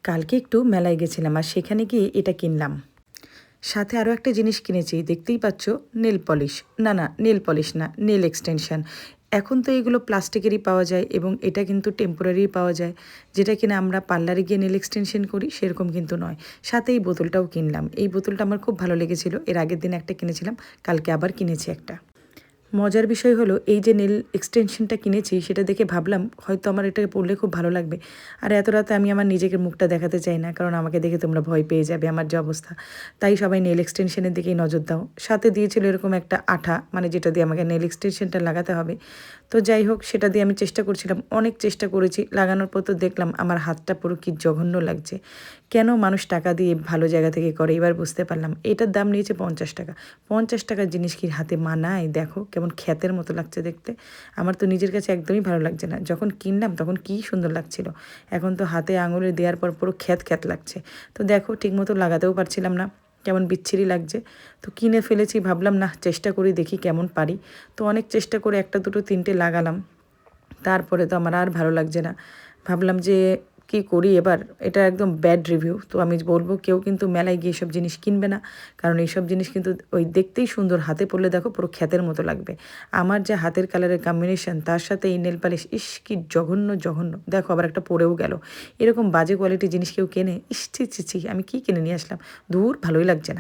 কালকে একটু মেলায় গেছিলাম আর সেখানে গিয়ে এটা কিনলাম। সাথে আরও একটা জিনিস কিনেছি, দেখতেই পাচ্ছ, নেল পলিশ। না, নেল পলিশ না, নেল এক্সটেনশন। এখন তো এগুলো প্লাস্টিকেরই পাওয়া যায় এবং এটা কিন্তু টেম্পোরারি পাওয়া যায়, যেটা কিনা আমরা পার্লারে গিয়ে নেল এক্সটেনশন করি সেরকম কিন্তু নয়। সাথে এই বোতলটাও কিনলাম। এই বোতলটা আমার খুব ভালো লেগেছিল, এর আগের দিন একটা কিনেছিলাম, কালকে আবার কিনেছি একটা। মজার বিষয় হলো এই যে নেল এক্সটেনশনটা কিনেছি সেটা দেখে ভাবলাম হয়তো আমার এটা পরলে খুব ভালো লাগবে। আর এত রাতে আমি আমার নিজেকে মুখটা দেখাতে চাই না, কারণ আমাকে দেখে তোমরা ভয় পেয়ে যাবে আমার যে অবস্থা। তাই সবাই নেল এক্সটেনশনের দিকেই নজর দাও। সাথে দিয়েছিল এরকম একটা আঠা, মানে যেটা দিয়ে আমাকে নেল এক্সটেনশনটা লাগাতে হবে। তো যাই হোক, সেটা দিয়ে আমি চেষ্টা করছিলাম, অনেক চেষ্টা করেছি। লাগানোর পর তো দেখলাম আমার হাতটা পুরো কি জঘন্য লাগছে। কেন মানুষ টাকা দিয়ে ভালো জায়গা থেকে করে, এবার বুঝতে পারলাম। এটার দাম নিয়েছে 50 টাকা। 50 টাকার জিনিস কি হাতে মানায়? দেখো কেমন খ্যাতের মতো লাগছে দেখতে। আমার তো নিজের কাছে একদমই ভালো লাগছে না। যখন কিনলাম তখন কী সুন্দর লাগছিল, এখন তো হাতে আঙুলে দেওয়ার পর পুরো খ্যাত খ্যাত লাগছে। তো দেখো, ঠিকমতো লাগাতেও পারছিলাম না, কেমন বিচ্ছিরি লাগছে। তো কিনে ফেলেছি, ভাবলাম না চেষ্টা করি, দেখি কেমন পারি। তো অনেক চেষ্টা করে একটা দুটো তিনটে লাগালাম, তারপরে তো আমার আর ভালো লাগছে না। ভাবলাম যে কি করি এবার, এটা একদম ব্যাড রিভিউ। তো আমি বলবো কেউ কিন্তু মেলায় গিয়ে এসব জিনিস কিনবে না, কারণ এইসব জিনিস কিন্তু ওই দেখতেই সুন্দর, হাতে পরলে দেখো পুরো খ্যাতের মতো লাগবে। আমার যে হাতের কালারের কম্বিনেশন, তার সাথে এই নেল পালিশ, ইস কি জঘন্য জঘন্য। দেখো আবার একটা পরেও গেল। এরকম বাজে কোয়ালিটির জিনিস কেউ কেনে? ইস ছি ছি ছি, আমি কি কিনে নিয়ে আসলাম, দূর, ভালোই লাগছে না।